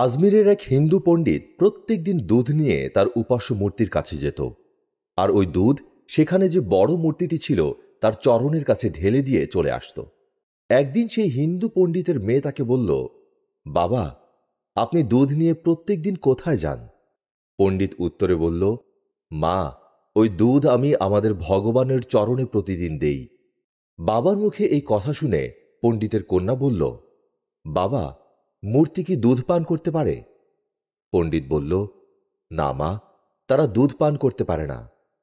আজমিরের এক হিন্দু পণ্ডিত প্রত্যেক দিন দুধ নিয়ে তার উপাস্য মূর্তির কাছে যেত, আর ওই দুধ সেখানে যে বড় মূর্তিটি ছিল তার চরণের কাছে ঢেলে দিয়ে চলে আসত। একদিন সেই হিন্দু পণ্ডিতের মেয়ে তাকে বলল, বাবা, আপনি দুধ নিয়ে প্রত্যেক দিন কোথায় যান? পণ্ডিত উত্তরে বলল, মা, ওই দুধ আমি আমাদের ভগবানের চরণে প্রতিদিন দেই। বাবার মুখে এই কথা শুনে পণ্ডিতের কন্যা বলল, বাবা, মূর্তি কি দুধ পান করতে পারে? পণ্ডিত বলল, না মা, তারা দুধ পান করতে পারে না,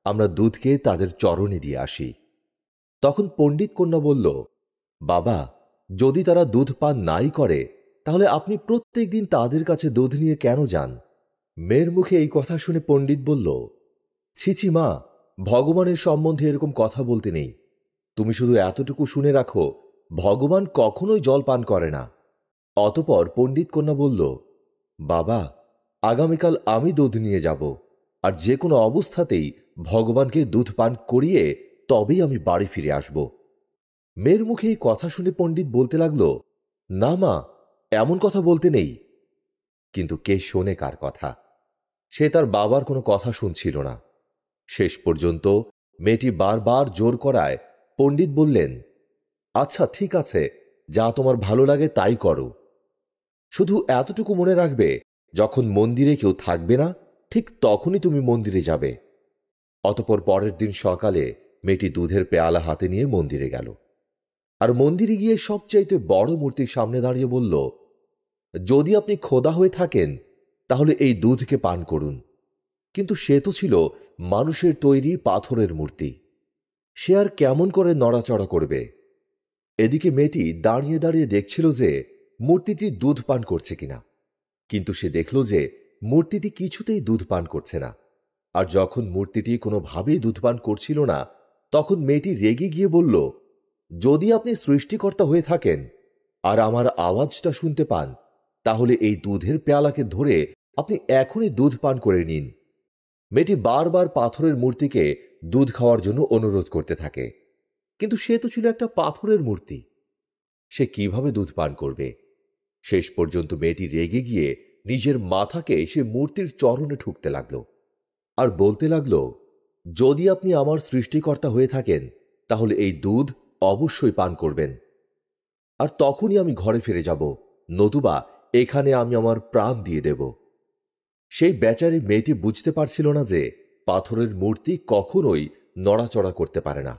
আমরা দুধকে তাদের চরণে দিয়ে আসি। তখন পণ্ডিত কন্যা বলল, বাবা, যদি তারা দুধ পান নাই করে তাহলে আপনি প্রত্যেক দিন তাদের কাছে দুধ নিয়ে কেন যান? মেয়ের মুখে এই কথা শুনে পণ্ডিত বলল, ছিছি মা, ভগবানের সম্বন্ধে এরকম কথা বলতে নেই। তুমি শুধু এতটুকু শুনে রাখো, ভগবান কখনোই জল পান করে না। অতপর পণ্ডিত কন্যা বলল, বাবা, আগামীকাল আমি দুধ নিয়ে যাব, আর যে কোনো অবস্থাতেই ভগবানকে দুধ পান করিয়ে তবেই আমি বাড়ি ফিরে আসব। মেয়ের মুখে এই কথা শুনে পণ্ডিত বলতে লাগল, না মা, এমন কথা বলতে নেই। কিন্তু কে শোনে কার কথা? সে তার বাবার কোনো কথা শুনছিল না। শেষ পর্যন্ত মেয়েটি বারবার জোর করায় পণ্ডিত বললেন, আচ্ছা ঠিক আছে, যা তোমার ভালো লাগে তাই করো। শুধু এতটুকু মনে রাখবে, যখন মন্দিরে কেউ থাকবে না ঠিক তখনই তুমি মন্দিরে যাবে। অতপর পরের দিন সকালে মেয়েটি দুধের পেয়ালা হাতে নিয়ে মন্দিরে গেল, আর মন্দিরে গিয়ে সবচাইতে বড় মূর্তির সামনে দাঁড়িয়ে বলল, যদি আপনি খোদা হয়ে থাকেন তাহলে এই দুধকে পান করুন। কিন্তু সে তো ছিল মানুষের তৈরি পাথরের মূর্তি, সে আর কেমন করে নড়াচড়া করবে? এদিকে মেয়েটি দাঁড়িয়ে দাঁড়িয়ে দেখছিল যে মূর্তিটি দুধ পান করছে কিনা, কিন্তু সে দেখল যে মূর্তিটি কিছুতেই দুধ পান করছে না। আর যখন মূর্তিটি কোনোভাবেই দুধ পান করছিল না, তখন মেয়েটি রেগে গিয়ে বলল, যদি আপনি সৃষ্টিকর্তা হয়ে থাকেন আর আমার আওয়াজটা শুনতে পান তাহলে এই দুধের পেয়ালাকে ধরে আপনি এখনই দুধ পান করে নিন। মেয়েটি বারবার পাথরের মূর্তিকে দুধ খাওয়ার জন্য অনুরোধ করতে থাকে, কিন্তু সে তো ছিল একটা পাথরের মূর্তি, সে কিভাবে দুধ পান করবে? শেষ পর্যন্ত মেয়েটি রেগে গিয়ে নিজের মাথাকে সে মূর্তির চরণে ঠুকতে লাগল আর বলতে লাগল, যদি আপনি আমার সৃষ্টিকর্তা হয়ে থাকেন তাহলে এই দুধ অবশ্যই পান করবেন, আর তখনই আমি ঘরে ফিরে যাব, নতুবা এখানে আমি আমার প্রাণ দিয়ে দেব। সেই বেচারি মেয়েটি বুঝতে পারছিল না যে পাথরের মূর্তি কখনোই নড়াচড়া করতে পারে না।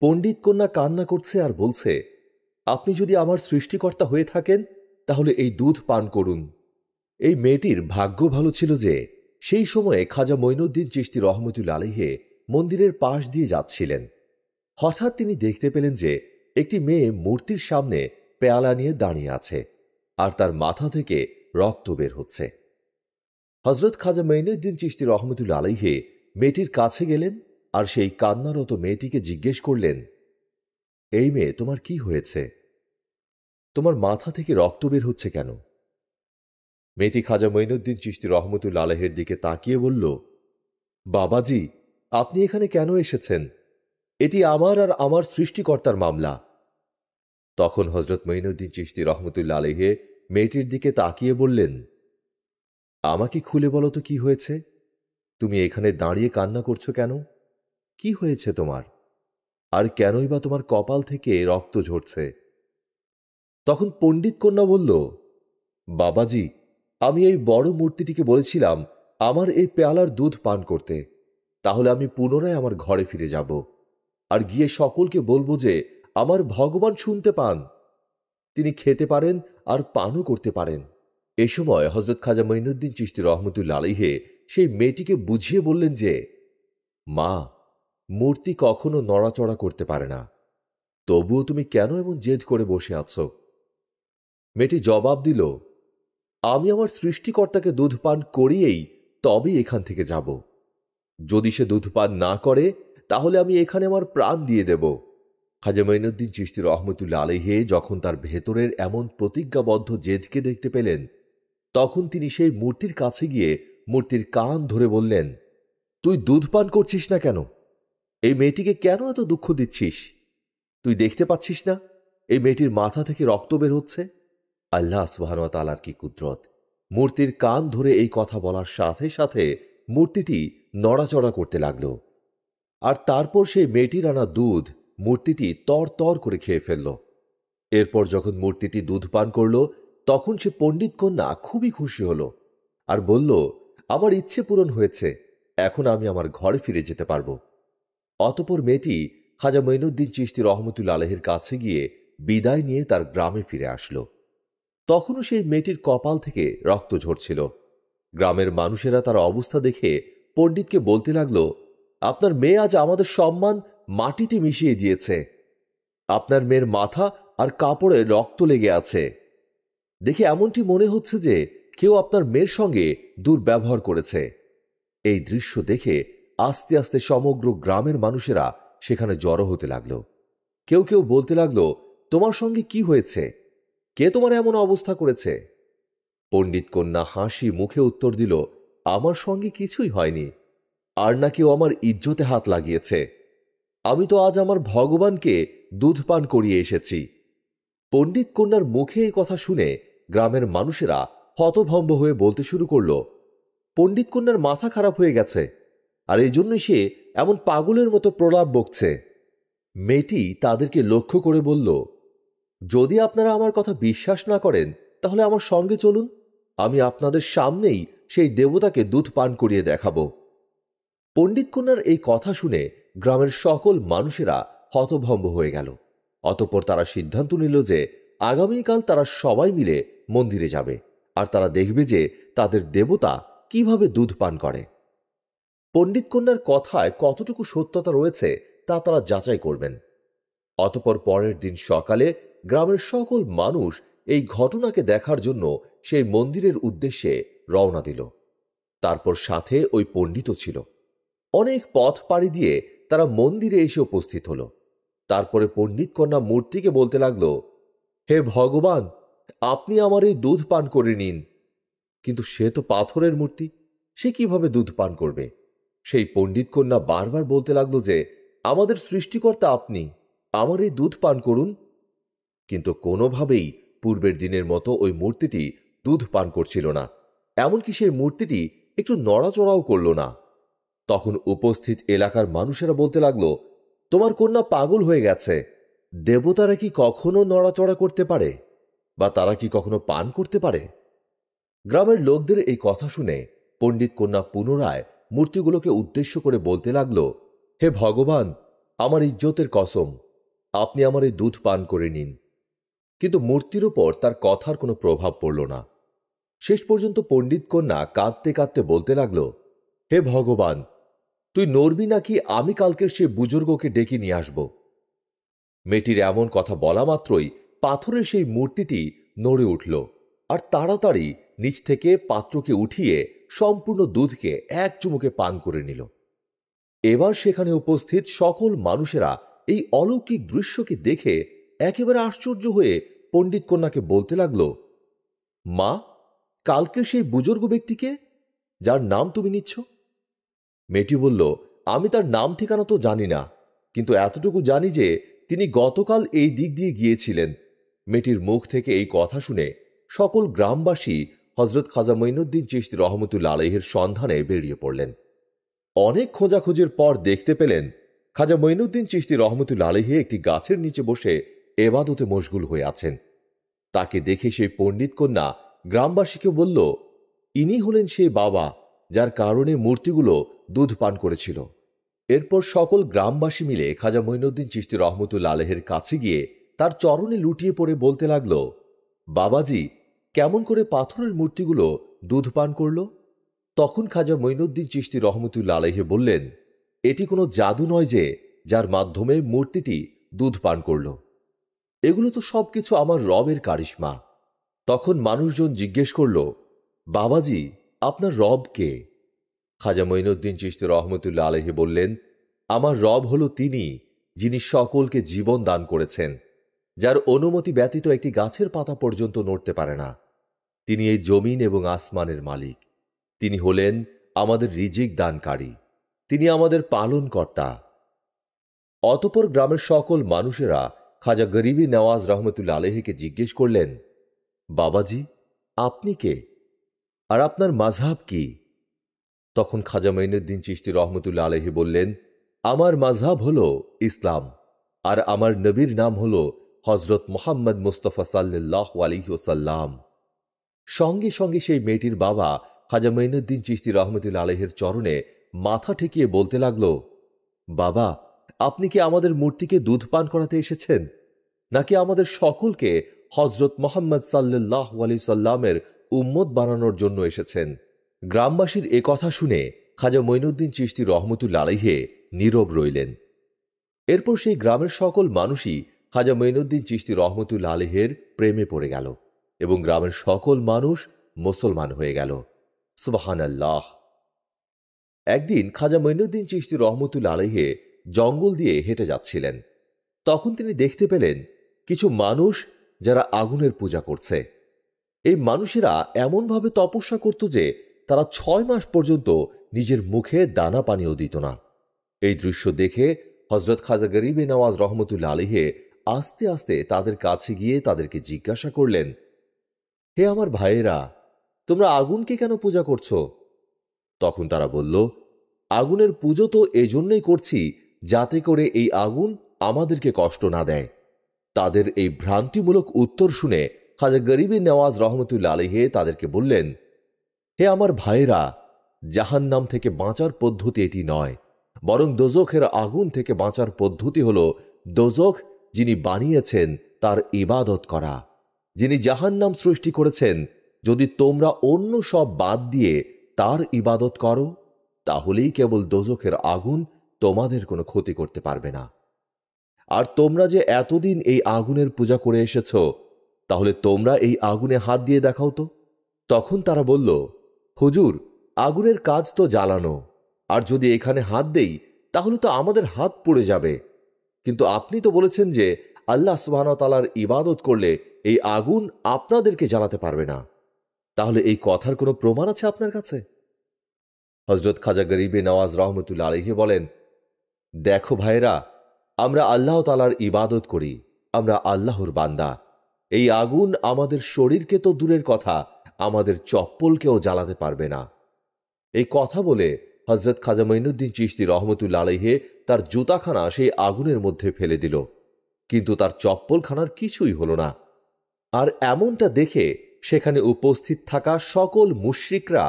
পণ্ডিত কন্যা কান্না করছে আর বলছে, আপনি যদি আমার সৃষ্টিকর্তা হয়ে থাকেন তাহলে এই দুধ পান করুন। এই মেয়েটির ভাগ্য ভালো ছিল যে সেই সময়ে খাজা মঈনুদ্দিন চিশতি রহমতুল্লাহ আলাইহি মন্দিরের পাশ দিয়ে যাচ্ছিলেন। হঠাৎ তিনি দেখতে পেলেন যে একটি মেয়ে মূর্তির সামনে পেয়ালা নিয়ে দাঁড়িয়ে আছে, আর তার মাথা থেকে রক্ত বের হচ্ছে। হজরত খাজা মঈনুদ্দিন চিশতি রহমতুল্লাহ আলাইহি মেয়েটির কাছে গেলেন আর সেই কান্নারত মেয়েটিকে জিজ্ঞেস করলেন, এই মেয়ে, তোমার কি হয়েছে? তোমার মাথা থেকে রক্ত বের হচ্ছে কেন? মেয়েটি খাজা মঈনুদ্দিন চিশতি রহমতুল্লাহ আলাইহির দিকে তাকিয়ে বলল, বাবাজি, আপনি এখানে কেন এসেছেন? এটি আমার আর আমার সৃষ্টিকর্তার মামলা। তখন হজরত মঈনুদ্দিন চিশতি রহমতুল্লাহ আলাইহি মেয়েটির দিকে তাকিয়ে বললেন, আমাকে খুলে বলো তো কি হয়েছে? তুমি এখানে দাঁড়িয়ে কান্না করছো কেন? কি হয়েছে তোমার? আর কেনই বা তোমার কপাল থেকে রক্ত ঝরছে? তখন পণ্ডিত কন্যা বলল, বাবাজি, আমি এই বড় মূর্তিটিকে বলেছিলাম আমার এই পেয়ালার দুধ পান করতে, তাহলে আমি পুনরায় আমার ঘরে ফিরে যাব আর গিয়ে সকলকে বলবো যে আমার ভগবান শুনতে পান, তিনি খেতে পারেন আর পানও করতে পারেন। এ সময় হজরত খাজা মঈনুদ্দিন চিশতি রহমতুল্লাহ আলাইহি সেই মেয়েটিকে বুঝিয়ে বললেন যে, মা, মূর্তি কখনো নড়াচড়া করতে পারে না, তবুও তুমি কেন এমন জেদ করে বসে আছো? মেয়েটি জবাব দিল, আমি আমার সৃষ্টিকর্তাকে দুধ পান করিয়েই তবেই এখান থেকে যাব। যদি সে দুধ পান না করে তাহলে আমি এখানে আমার প্রাণ দিয়ে দেব। খাজা মঈনুদ্দিন চিশতি রহমতুল্লাহ আলাইহি যখন তার ভেতরের এমন প্রতিজ্ঞাবদ্ধ জেদকে দেখতে পেলেন, তখন তিনি সেই মূর্তির কাছে গিয়ে মূর্তির কান ধরে বললেন, তুই দুধ পান করছিস না কেন? এই মেয়েটিকে কেন এত দুঃখ দিচ্ছিস? তুই দেখতে পাচ্ছিস না এই মেয়েটির মাথা থেকে রক্ত বের হচ্ছে? আল্লাহ সুবহানাহু ওয়া তাআলার কি কুদরত! মূর্তির কান ধরে এই কথা বলার সাথে সাথে মূর্তিটি নড়াচড়া করতে লাগল। আর তারপর সেই মেয়েটির আনা দুধ মূর্তিটি তর করে খেয়ে ফেলল। এরপর যখন মূর্তিটি দুধ পান করল, তখন সে পণ্ডিত কন্যা খুবই খুশি হল আর বলল, আমার ইচ্ছে পূরণ হয়েছে, এখন আমি আমার ঘরে ফিরে যেতে পারব। অতঃপর মেয়েটি খাজা মঈনুদ্দিন চিশতি রহমতুল্লাহ আলাইহির কাছে গিয়ে বিদায় নিয়ে তার গ্রামে ফিরে আসলো। তখনও সেই মেয়েটির কপাল থেকে রক্ত ঝরছিল। গ্রামের মানুষেরা তার অবস্থা দেখে পণ্ডিতকে বলতে লাগল, আপনার মেয়ে আজ আমাদের সম্মান মাটিতে মিশিয়ে দিয়েছে। আপনার মেয়ের মাথা আর কাপড়ে রক্ত লেগে আছে। দেখে এমনটি মনে হচ্ছে যে কেউ আপনার মেয়ের সঙ্গে দুর্ব্যবহার করেছে। এই দৃশ্য দেখে আস্তে আস্তে সমগ্র গ্রামের মানুষেরা সেখানে জড়ো হতে লাগল। কেউ কেউ বলতে লাগল, তোমার সঙ্গে কি হয়েছে? কে তোমার এমন অবস্থা করেছে? পণ্ডিত কন্যা হাসি মুখে উত্তর দিল, আমার সঙ্গে কিছুই হয়নি, আর না কেউ আমার ইজ্জতে হাত লাগিয়েছে। আমি তো আজ আমার ভগবানকে দুধ পান করিয়ে এসেছি। পণ্ডিত কন্যার মুখে এই কথা শুনে গ্রামের মানুষেরা হতভম্ব হয়ে বলতে শুরু করল, পণ্ডিত কন্যার মাথা খারাপ হয়ে গেছে, আর এই জন্যই সে এমন পাগলের মতো প্রলাপ বকছে। মেয়েটি তাদেরকে লক্ষ্য করে বলল, যদি আপনারা আমার কথা বিশ্বাস না করেন তাহলে আমার সঙ্গে চলুন, আমি আপনাদের সামনেই সেই দেবতাকে দুধ পান করিয়ে দেখাবো। পণ্ডিত কন্যার এই কথা শুনে গ্রামের সকল মানুষেরা হতভম্ব হয়ে গেল। অতঃপর তারা সিদ্ধান্ত নিল যে আগামীকাল তারা সবাই মিলে মন্দিরে যাবে আর তারা দেখবে যে তাদের দেবতা কিভাবে দুধ পান করে। পণ্ডিত কন্যার কথায় কতটুকু সত্যতা রয়েছে তা তারা যাচাই করবেন। অতঃপর পরের দিন সকালে গ্রামের সকল মানুষ এই ঘটনাকে দেখার জন্য সেই মন্দিরের উদ্দেশ্যে রওনা দিল। তারপর সাথে ওই পণ্ডিতও ছিল। অনেক পথ পাড়ি দিয়ে তারা মন্দিরে এসে উপস্থিত হল। তারপরে পণ্ডিত কন্যা মূর্তিকে বলতে লাগল, হে ভগবান, আপনি আমার এই দুধ পান করে নিন। কিন্তু সে তো পাথরের মূর্তি, সে কিভাবে দুধ পান করবে? সেই পণ্ডিত কন্যা বারবার বলতে লাগল যে আমাদের সৃষ্টিকর্তা আপনি, আমার এই দুধ পান করুন। কিন্তু কোনোভাবেই পূর্বের দিনের মতো ওই মূর্তিটি দুধ পান করছিল না, এমনকি সেই মূর্তিটি একটু নড়াচড়াও করল না। তখন উপস্থিত এলাকার মানুষেরা বলতে লাগল, তোমার কন্যা পাগল হয়ে গেছে। দেবতারা কি কখনো নড়াচড়া করতে পারে, বা তারা কি কখনো পান করতে পারে? গ্রামের লোকদের এই কথা শুনে পণ্ডিত কন্যা পুনরায় মূর্তিগুলোকে উদ্দেশ্য করে বলতে লাগল, হে ভগবান, আমার ইজ্জতের কসম, আপনি আমার এই দুধ পান করে নিন। কিন্তু মূর্তির উপর তার কথার কোনো প্রভাব পড়ল না। শেষ পর্যন্ত পণ্ডিত কন্যা কাঁদতে কাঁদতে বলতে লাগল, হে ভগবান, তুই নড়বি নাকি আমি কালকের সে বুজুর্গকে ডেকে নিয়ে আসব? মেয়েটির এমন কথা বলা মাত্রই পাথরের সেই মূর্তিটি নড়ে উঠল আর তাড়াতাড়ি নিচ থেকে পাত্রকে উঠিয়ে সম্পূর্ণ দুধকে এক চুমুকে পান করে নিল। এবার সেখানে উপস্থিত সকল মানুষেরা এই অলৌকিক দৃশ্যকে দেখে একেবারে আশ্চর্য হয়ে পণ্ডিত কন্যাকে বলতে লাগল, মা, কালকে সেই বুজুর্গ ব্যক্তিকে যার নাম তুমি নিচ্ছ? মেয়েটি বলল, আমি তার নাম ঠিকানা তো জানি না, কিন্তু এতটুকু জানি যে তিনি গতকাল এই দিক দিয়ে গিয়েছিলেন। মেয়েটির মুখ থেকে এই কথা শুনে সকল গ্রামবাসী হজরত খাজা মঈনুদ্দিন চিশতি রহমতুল্লাহ আলাইহির সন্ধানে বেরিয়ে পড়লেন। অনেক খোঁজাখুঁজির পর দেখতে পেলেন খাজা মঈনুদ্দিন চিশতি রহমতুল্লাহ আলাইহি একটি গাছের নিচে বসে এবাদতে মশগুল হয়ে আছেন। তাকে দেখে সেই পণ্ডিত কন্যা গ্রামবাসীকে বলল, ইনি হলেন সেই বাবা যার কারণে মূর্তিগুলো দুধ পান করেছিল। এরপর সকল গ্রামবাসী মিলে খাজা মঈনুদ্দিন চিশতি রহমতুল্লাহ আলাইহির কাছে গিয়ে তার চরণে লুটিয়ে পড়ে বলতে লাগল, বাবাজি, কেমন করে পাথরের মূর্তিগুলো দুধ পান করল? তখন খাজা মঈনুদ্দিন চিশতি রহমতুল্লাহ আলাইহি বললেন, এটি কোনো জাদু নয় যে যার মাধ্যমে মূর্তিটি দুধ পান করল। এগুলো তো সবকিছু আমার রবের কারিশমা। তখন মানুষজন জিজ্ঞেস করল, বাবাজি, আপনার রব কে? খাজা মঈনুদ্দিন চিশতি রহমতুল্লাহ আলাইহি বললেন, আমার রব হল তিনি যিনি সকলকে জীবন দান করেছেন, যার অনুমতি ব্যতীত একটি গাছের পাতা পর্যন্ত নড়তে পারে না। তিনি এই জমিন এবং আসমানের মালিক। তিনি হলেন আমাদের রিজিক দানকারী। তিনি আমাদের পালনকর্তা। অতঃপর গ্রামের সকল মানুষেরা খাজা গরিবি নওয়াজ রহমতুল্লাহ আলাইহিকে জিজ্ঞেস করলেন, বাবাজি, আপনি কে? আর আপনার মাযহাব কি? তখন খাজা মঈনুদ্দিন চিশতি রহমতুল্লাহ আলাইহি বললেন, আমার মাযহাব হল ইসলাম, আর আমার নবীর নাম হল হযরত মুহাম্মদ মুস্তাফা সাল্লাল্লাহু আলাইহি ওয়াসাল্লাম। সঙ্গে সঙ্গে সেই মেয়েটির বাবা খাজা মঈনুদ্দিন চিশতি রহমতুল্লাহ আলাইহির চরণে মাথা ঠেকিয়ে বলতে লাগল, বাবা, আপনি কি আমাদের মূর্তিকে দুধ পান করাতে এসেছেন, নাকি আমাদের সকলকে হযরত মুহাম্মদ সাল্লাল্লাহু আলাইহি সাল্লামের উম্মত বানানোর জন্য এসেছেন? গ্রামবাসীর এ কথা শুনে খাজা মঈনুদ্দিন চিশতি রহমতুল্লাহ আলাইহি নীরব রইলেন। এরপর সেই গ্রামের সকল মানুষই খাজা মঈনুদ্দিন চিশতি রহমতুল্লাহ আলাইহির প্রেমে পড়ে গেল এবং গ্রামের সকল মানুষ মুসলমান হয়ে গেল। সুবহানাল্লাহ। একদিন খাজা মঈনুদ্দিন চিশতি রহমতুল্লাহ আলাইহি জঙ্গল দিয়ে হেঁটে যাচ্ছিলেন। তখন তিনি দেখতে পেলেন কিছু মানুষ যারা আগুনের পূজা করছে। এই মানুষেরা এমনভাবে তপস্যা করত যে তারা 6 মাস পর্যন্ত নিজের মুখে দানা পানিও দিত না। এই দৃশ্য দেখে হযরত খাজা গরিবে নওয়াজ রহমতুল্লাহ আলাইহি আস্তে আস্তে তাদের কাছে গিয়ে তাদেরকে জিজ্ঞাসা করলেন, হে আমার ভাইয়েরা, তোমরা আগুনকে কেন পূজা করছো? তখন তারা বলল, আগুনের পুজো তো এজন্যই করছি যাতে করে এই আগুন আমাদেরকে কষ্ট না দেয়। তাদের এই ভ্রান্তিমূলক উত্তর শুনে খাজা গরিবে নওয়াজ রহমতুল্লাহ আলাইহি তাদেরকে বললেন, হে আমার ভাইয়েরা, জাহান্নাম থেকে বাঁচার পদ্ধতি এটি নয়, বরং দোজখের আগুন থেকে বাঁচার পদ্ধতি হল দোজখ যিনি বানিয়েছেন তার ইবাদত করা। যিনি জাহান্নাম সৃষ্টি করেছেন, যদি তোমরা অন্য সব বাদ দিয়ে তার ইবাদত করো, তাহলেই কেবল দোজখের আগুন তোমাদের কোনো ক্ষতি করতে পারবে না। আর তোমরা যে এতদিন এই আগুনের পূজা করে এসেছ, তাহলে তোমরা এই আগুনে হাত দিয়ে দেখাও তো। তখন তারা বলল, হুজুর, আগুনের কাজ তো জ্বালানো, আর যদি এখানে হাত দেই তাহলে তো আমাদের হাত পুড়ে যাবে। কিন্তু আপনি তো বলেছেন যে আল্লাহ সুবহানাহু ওয়া তাআলার ইবাদত করলে এই আগুন আপনাদেরকে জ্বালাতে পারবে না। তাহলে এই কথার কোনো প্রমাণ আছে আপনার কাছে? হযরত খাজা গরিবে নওয়াজ রহমতুল্লাহ আলাইহি বলেন, দেখো ভাইরা, আমরা আল্লাহ তাআলার ইবাদত করি, আমরা আল্লাহর বান্দা। এই আগুন আমাদের শরীরকে তো দূরের কথা, আমাদের চপ্পলকেও জ্বালাতে পারবে না। এই কথা বলে হযরত খাজা মঈনুদ্দিন চিশতি রহমতুল্লাহ আলাইহি তার জুতাখানা সেই আগুনের মধ্যে ফেলে দিল, কিন্তু তার চপ্পলখানার কিছুই হল না। আর এমনটা দেখে সেখানে উপস্থিত থাকা সকল মুশরিকরা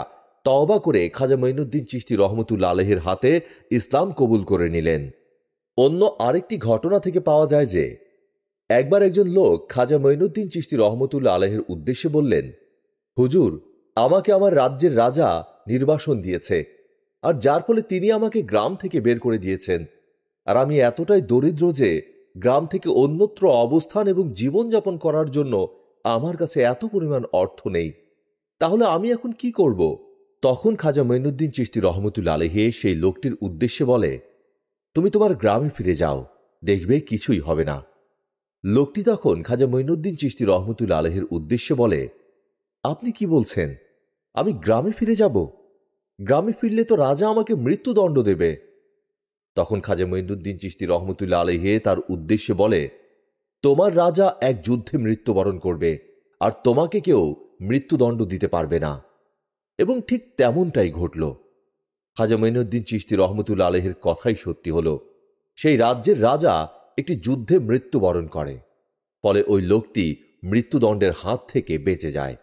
তওবা করে খাজা মঈনুদ্দিন চিশতি রহমতুল্লাহ আলাইহির হাতে ইসলাম কবুল করে নিলেন। অন্য আরেকটি ঘটনা থেকে পাওয়া যায় যে একবার একজন লোক খাজা মঈনুদ্দিন চিশতি রহমতুল্লাহ আলাইহির উদ্দেশ্যে বললেন, হুজুর, আমাকে আমার রাজ্যের রাজা নির্বাসন দিয়েছে, আর যার ফলে তিনি আমাকে গ্রাম থেকে বের করে দিয়েছেন। আর আমি এতটাই দরিদ্র যে গ্রাম থেকে অন্যত্র অবস্থান এবং জীবনযাপন করার জন্য আমার কাছে এত পরিমাণ অর্থ নেই। তাহলে আমি এখন কি করব? তখন খাজা মঈনুদ্দিন চিশতি রহমতুল্লাহ আলাইহি সেই লোকটির উদ্দেশ্যে বলে, তুমি তোমার গ্রামে ফিরে যাও, দেখবে কিছুই হবে না। লোকটি তখন খাজা মঈনুদ্দিন চিশতি রহমতুল্লাহ আলাইহির উদ্দেশ্যে বলে, আপনি কি বলছেন? আমি গ্রামে ফিরে যাব? গ্রামে ফিরলে তো রাজা আমাকে মৃত্যুদণ্ড দেবে। তখন খাজা মঈনুদ্দিন চিশতি রহমতুল্লাহ আলাইহি তার উদ্দেশ্যে বলে, তোমার রাজা এক যুদ্ধে মৃত্যুবরণ করবে, আর তোমাকে কেউ মৃত্যুদণ্ড দিতে পারবে না। এবং ঠিক তেমনটাই ঘটল। খাজা মঈনুদ্দিন চিশতি রহমতুল্লাহ আলাইহির কথাই সত্যি হল। সেই রাজ্যের রাজা একটি যুদ্ধে মৃত্যুবরণ করে, ফলে ওই লোকটি মৃত্যুদণ্ডের হাত থেকে বেঁচে যায়।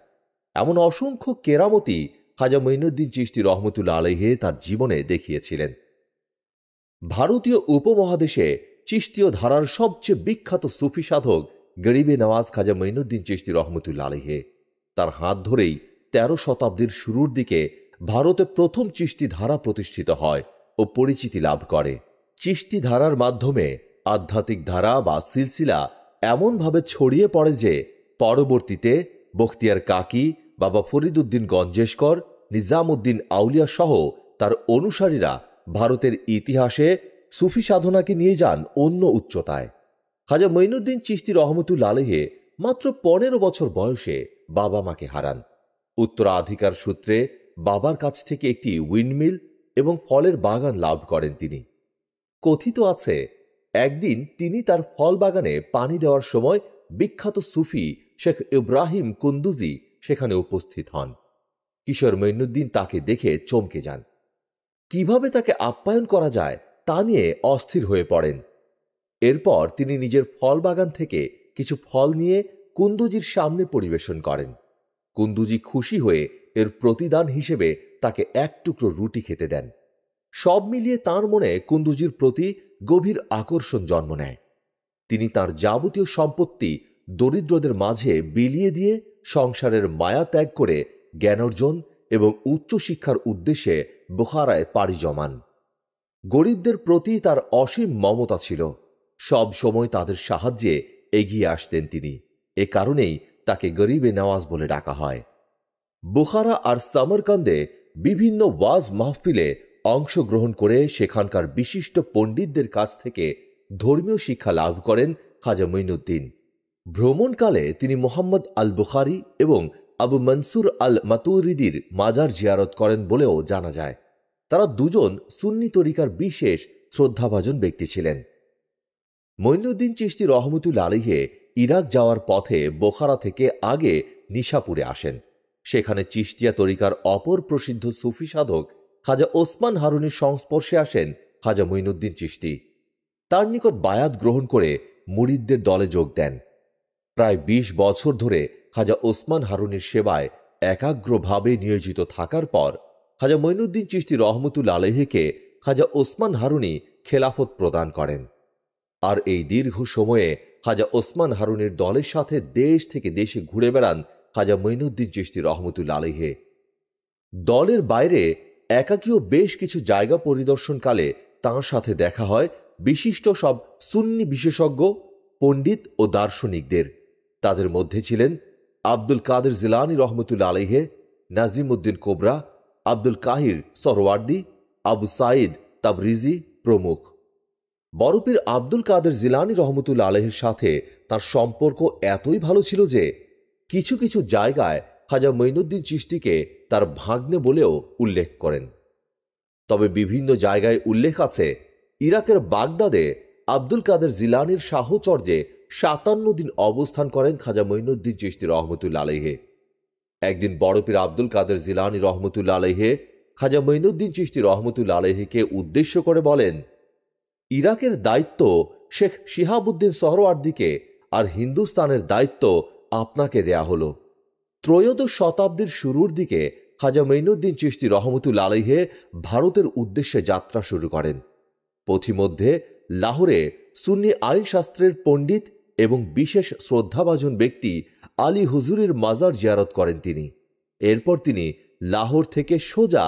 এমন অসংখ্য কেরামতি খাজা মঈনুদ্দিন চিশতি রহমতুল্লাহ আলাইহি তার জীবনে দেখিয়েছিলেন। ভারতীয় উপমহাদেশে চিশতীয় ধারার সবচেয়ে বিখ্যাত সুফি সাধক গরিবে নওয়াজ খাজা মঈনুদ্দিন চিশতি রহমতুল্লাহ আলাইহি, তার হাত ধরেই 13 শতাব্দীর শুরুর দিকে ভারতে প্রথম চিশতি ধারা প্রতিষ্ঠিত হয় ও পরিচিতি লাভ করে। চিশতি ধারার মাধ্যমে আধ্যাত্মিক ধারা বা সিলসিলা এমনভাবে ছড়িয়ে পড়ে যে পরবর্তীতে বখতিয়ার কাকি, বাবা ফরিদউদ্দিন গঞ্জেশকর, নিজামউদ্দিন আউলিয়া সহ তার অনুসারীরা ভারতের ইতিহাসে সুফি সাধনাকে নিয়ে যান অন্য উচ্চতায়। খাজা মঈনুদ্দিন চিশতি রহমতুল্লাহ আলাইহি মাত্র 15 বছর বয়সে বাবা মাকে হারান। উত্তরাধিকার সূত্রে বাবার কাছ থেকে একটি উইন্ডমিল এবং ফলের বাগান লাভ করেন তিনি। কথিত আছে, একদিন তিনি তার ফল বাগানে পানি দেওয়ার সময় বিখ্যাত সুফি শেখ ইব্রাহিম কুন্দুজি সেখানে উপস্থিত হন। কিশোর মঈনুদ্দিন তাকে দেখে চমকে যান। কিভাবে তাকে আপ্যায়ন করা যায় তা নিয়ে অস্থির হয়ে পড়েন। এরপর তিনি নিজের ফল বাগান থেকে কিছু ফল নিয়ে কুন্দুজির সামনে পরিবেশন করেন। কুন্দুজি খুশি হয়ে এর প্রতিদান হিসেবে তাকে এক টুকরো রুটি খেতে দেন। সব মিলিয়ে তাঁর মনে কুন্দুজির প্রতি গভীর আকর্ষণ জন্ম নেয়। তিনি তার যাবতীয় সম্পত্তি দরিদ্রদের মাঝে বিলিয়ে দিয়ে সংসারের মায়া ত্যাগ করে জ্ঞান অর্জন এবং উচ্চশিক্ষার উদ্দেশ্যে বুখারায় পাড়ি জমান। গরিবদের প্রতি তার অসীম মমতা ছিল। সব সময় তাদের সাহায্যে এগিয়ে আসতেন তিনি। এ কারণেই তাকে গরিবে নওয়াজ বলে ডাকা হয়। বুখারা আর সামরকান্দে বিভিন্ন ওয়াজ মাহফিলে অংশগ্রহণ করে সেখানকার বিশিষ্ট পণ্ডিতদের কাছ থেকে ধর্মীয় শিক্ষা লাভ করেন খাজা মঈনুদ্দিন। ভ্রমণকালে তিনি মোহাম্মদ আল বুখারি এবং আবু মনসুর আল মাতুরিদির মাজার জিয়ারত করেন বলেও জানা যায়। তারা দুজন সুন্নি তরিকার বিশেষ শ্রদ্ধাভাজন ব্যক্তি ছিলেন। মঈনুদ্দিন চিশতি রহমতুল্লাহ আলাইহি ইরাক যাওয়ার পথে বোখারা থেকে আগে নিশাপুরে আসেন। সেখানে চিশতিয়া তরিকার অপর প্রসিদ্ধ সুফি সাধক খাজা ওসমান হারুনির সংস্পর্শে আসেন খাজা মঈনুদ্দিন চিশতি। তার নিকট বায়াত গ্রহণ করে মুরিদদের দলে যোগ দেন। প্রায় ২০ বছর ধরে খাজা ওসমান হারুনির সেবায় একাগ্রভাবে নিয়োজিত থাকার পর খাজা মঈনুদ্দিন চিশতি রহমতুল্লাহ আলাইহিকে খাজা ওসমান হারুনি খেলাফত প্রদান করেন। আর এই দীর্ঘ সময়ে খাজা ওসমান হারুনির দলের সাথে দেশ থেকে দেশে ঘুরে বেড়ান খাজা মঈনুদ্দিন চিশতি রহমতুল্লাহ আলাইহি। দলের বাইরে একাকীয় বেশ কিছু জায়গা পরিদর্শনকালে তাঁর সাথে দেখা হয় বিশিষ্ট সব সুন্নি বিশেষজ্ঞ পণ্ডিত ও দার্শনিকদের। তাদের মধ্যে ছিলেন আব্দুল কাদের জিলানী রহমতুল্লাহ আলাইহি, নাজিমউদ্দিন কোবরা, আব্দুল কাহির সরওয়ার্দি, আবু সাঈদ তাবরিজি প্রমুখ। বরপীর আব্দুল কাদের জিলানী রহমতুল্লাহ আলাইহির সাথে তার সম্পর্ক এতই ভালো ছিল যে কিছু কিছু জায়গায় খাজা মঈনুদ্দিন চিশতিকে তার ভাগ্নে বলেও উল্লেখ করেন। তবে বিভিন্ন জায়গায় উল্লেখ আছে ইরাকের বাগদাদে আব্দুল কাদের জিলানীর সাহচর্যে ৫৭ দিন অবস্থান করেন খাজা মঈনুদ্দিন চিশতি রহমতুল্লাহ আলাইহি। একদিন বড়পীর আব্দুল কাদের জিলানী রহমতুল্লাহ আলাইহি খাজা মঈনুদ্দিন চিশতি রহমতুল্লাহ আলাইহিকে উদ্দেশ্য করে বলেন, ইরাকের দায়িত্ব শেখ শিহাবুদ্দিন সোহরাওয়ার্দীকে আর হিন্দুস্তানের দায়িত্ব আপনাকে দেয়া হলো। ত্রয়োদশ শতাব্দীর শুরুর দিকে খাজা মঈনুদ্দিন চিশতি রহমতুল্লাহ আলাইহি ভারতের উদ্দেশ্যে যাত্রা শুরু করেন। পথিমধ্যে লাহোরে সুন্নি আইন শাস্ত্রের পণ্ডিত এবং বিশেষ শ্রদ্ধাভাজন ব্যক্তি আলী হুজুরের মাজার জিয়ারত করেন তিনি। এরপর তিনি লাহোর থেকে সোজা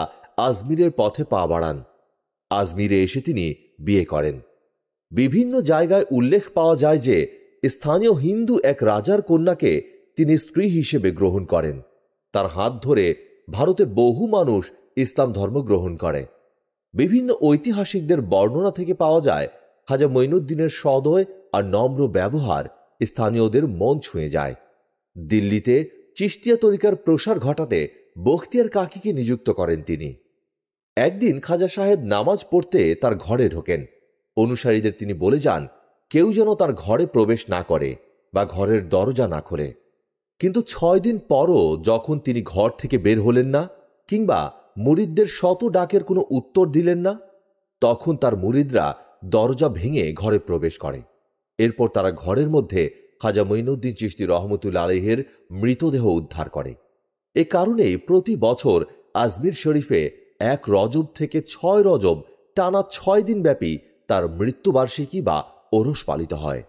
আজমিরের পথে পা বাড়ান। আজমিরে এসে তিনি বিয়ে করেন। বিভিন্ন জায়গায় উল্লেখ পাওয়া যায় যে স্থানীয় হিন্দু এক রাজার কন্যাকে তিনি স্ত্রী হিসেবে গ্রহণ করেন। তার হাত ধরে ভারতে বহু মানুষ ইসলাম ধর্ম গ্রহণ করে। বিভিন্ন ঐতিহাসিকদের বর্ণনা থেকে পাওয়া যায় খাজা মঈনুদ্দিনের সদয় আর নম্র ব্যবহার স্থানীয়দের মন ছুঁয়ে যায়। দিল্লিতে চিশতিয়া তরিকার প্রসার ঘটাতে বখতিয়ার কাকিকে নিযুক্ত করেন তিনি। একদিন খাজা সাহেব নামাজ পড়তে তার ঘরে ঢোকেন। অনুসারীদের তিনি বলে যান কেউ যেন তার ঘরে প্রবেশ না করে বা ঘরের দরজা না খোলে। কিন্তু ৬ দিন পরও যখন তিনি ঘর থেকে বের হলেন না কিংবা মুরিদদের শত ডাকের কোনো উত্তর দিলেন না, তখন তার মুরিদরা দরজা ভেঙে ঘরে প্রবেশ করে। এরপর তারা ঘরের মধ্যে খাজা মঈনুদ্দিন চিশতি রহমতুল্লাহ আলাইহির মৃতদেহ উদ্ধার করে। এ কারণেই প্রতি বছর আজমির শরীফে ১ রজব থেকে ৬ রজব টানা ৬ দিন ব্যাপী তার মৃত্যুবার্ষিকী বা ওরস পালিত হয়।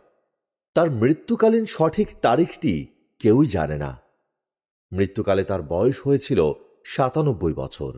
তার মৃত্যুকালীন সঠিক তারিখটি কেউই জানে না। মৃত্যুকালে তার বয়স হয়েছিল ৯৭ বছর।